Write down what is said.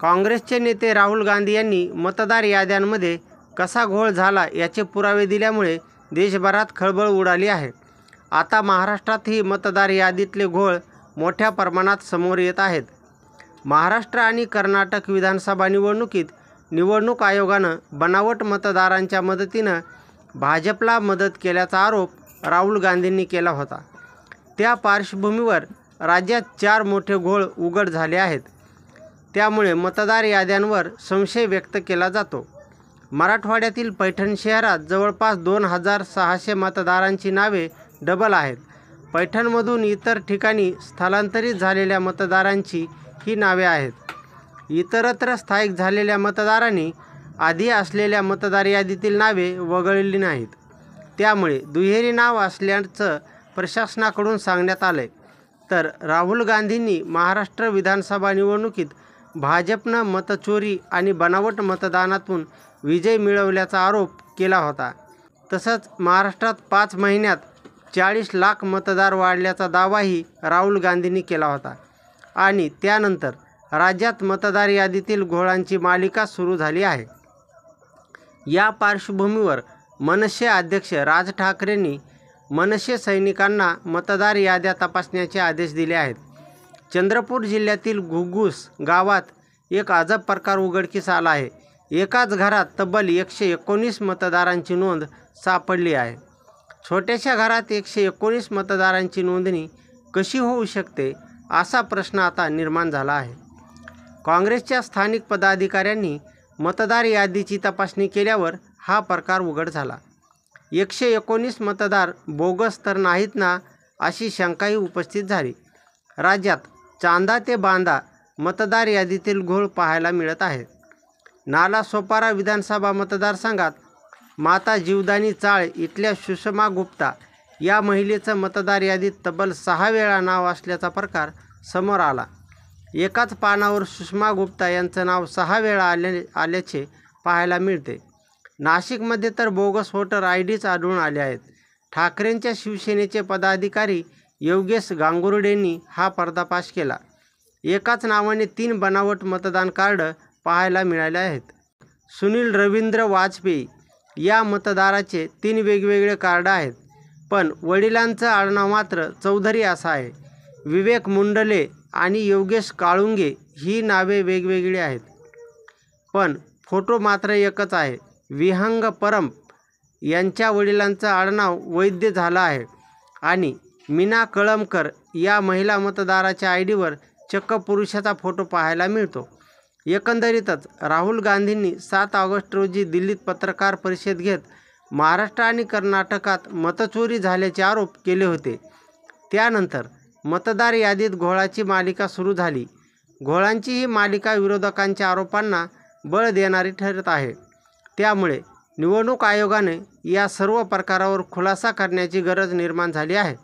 काँग्रेसचे नेते राहुल गांधी यांनी मतदार याद्यांमध्ये कसा घोळ झाला याचे पुरावे दिल्यामुळे देशभरात खळबळ उडाली आहे. आता महाराष्ट्रातही मतदार यादीतले घोळ मोठ्या प्रमाणात समोर येत आहेत. महाराष्ट्र आणि कर्नाटक विधानसभा निवडणुकीत निवडणूक आयोगानं बनावट मतदारांच्या मदतीनं भाजपला मदत केल्याचा आरोप राहुल गांधींनी केला होता. त्या पार्श्वभूमीवर राज्यात 4 मोठे घोळ उघड झाले आहेत. त्यामुळे मतदार याद्यांवर संशय व्यक्त केला जातो. मराठवाड्यातील पैठण शहरात जवळपास 2600 मतदारांची नावे डबल आहेत. पैठणमधून इतर ठिकाणी स्थलांतरित झालेल्या मतदारांची ही नावे आहेत. इतरत्र स्थायिक झालेल्या मतदारांनी आधी असलेल्या मतदार यादीतील नावे वगळली नाहीत. त्यामुळे दुहेरी नाव असल्याचं प्रशासनाकडून सांगण्यात आलंय. तर राहुल गांधींनी महाराष्ट्र विधानसभा निवडणुकीत भाजपनं मतचोरी आणि बनावट मतदानातून विजय मिळवल्याचा आरोप केला होता. तसंच महाराष्ट्रात 5 महिन्यात 40 लाख मतदार वाढल्याचा दावाही राहुल गांधींनी केला होता. आणि त्यानंतर राज्यात मतदार यादीतील घोळांची मालिका सुरू झाली आहे. या पार्श्वभूमीवर मनसे अध्यक्ष राज ठाकरेंनी मनसे सैनिकांना मतदार याद्या तपासण्याचे आदेश दिले आहेत. चंद्रपूर जिल्ह्यातील घुग्गुस गावात एक अजब प्रकार उघडकीस आला आहे. एकाच घरात तब्बल 119 मतदारांची नोंद सापडली आहे. छोट्याशा घरात 119 मतदारांची नोंदणी कशी होऊ शकते असा प्रश्न आता निर्माण झाला आहे. काँग्रेसच्या स्थानिक पदाधिकाऱ्यांनी मतदार यादीची तपासणी केल्यावर हा प्रकार उघड झाला. 119 मतदार बोगस तर नाहीत ना अशी शंकाही उपस्थित झाली. राज्यात चांदा ते बांदा मतदार यादीतील घोळ पाहायला मिळत आहे. नालासोपारा विधानसभा मतदारसंघात माता जीवदानी चाळ इथल्या सुषमा गुप्ता या महिलेचं मतदार यादीत तब्बल 6 वेळा नाव असल्याचा प्रकार समोर आला. एकाच पानावर सुषमा गुप्ता यांचं नाव 6 वेळा आल्याचे पाहायला मिळते. नाशिकमध्ये तर बोगस वोटर आयडीच आढळून आले आहेत. ठाकरेंच्या शिवसेनेचे पदाधिकारी योगेश गांगुर्डेंनी हा पर्दाफाश केला. एकाच नावाने 3 बनावट मतदान कार्ड पाहायला मिळाले आहेत. सुनील रवींद्र वाजपेयी या मतदाराचे 3 वेगवेगळे कार्ड आहेत. पण वडिलांचं आडनाव मात्र चौधरी असं आहे. विवेक मुंडले आणि योगेश काळुंगे ही नावे वेगवेगळी आहेत. पण फोटो मात्र एकच आहे. विहंग परब यांच्या वडिलांचं आडनाव वैद्य झालं आहे. आणि मीना कळमकर या महिला मतदाराच्या आयडीवर चक्क पुरुषाचा फोटो पाहायला मिळतो. एकंदरीतच राहुल गांधींनी 7 ऑगस्ट रोजी दिल्लीत पत्रकार परिषद घेत महाराष्ट्र आणि कर्नाटकात मतचोरी झाल्याचे आरोप केले होते. त्यानंतर मतदार यादीत घोळाची मालिका सुरू झाली. घोळांची ही मालिका विरोधकांच्या आरोपांना बळ देणारी ठरत आहे. त्यामुळे निवडणूक आयोगाने या सर्व प्रकारावर खुलासा करण्याची गरज निर्माण झाली आहे.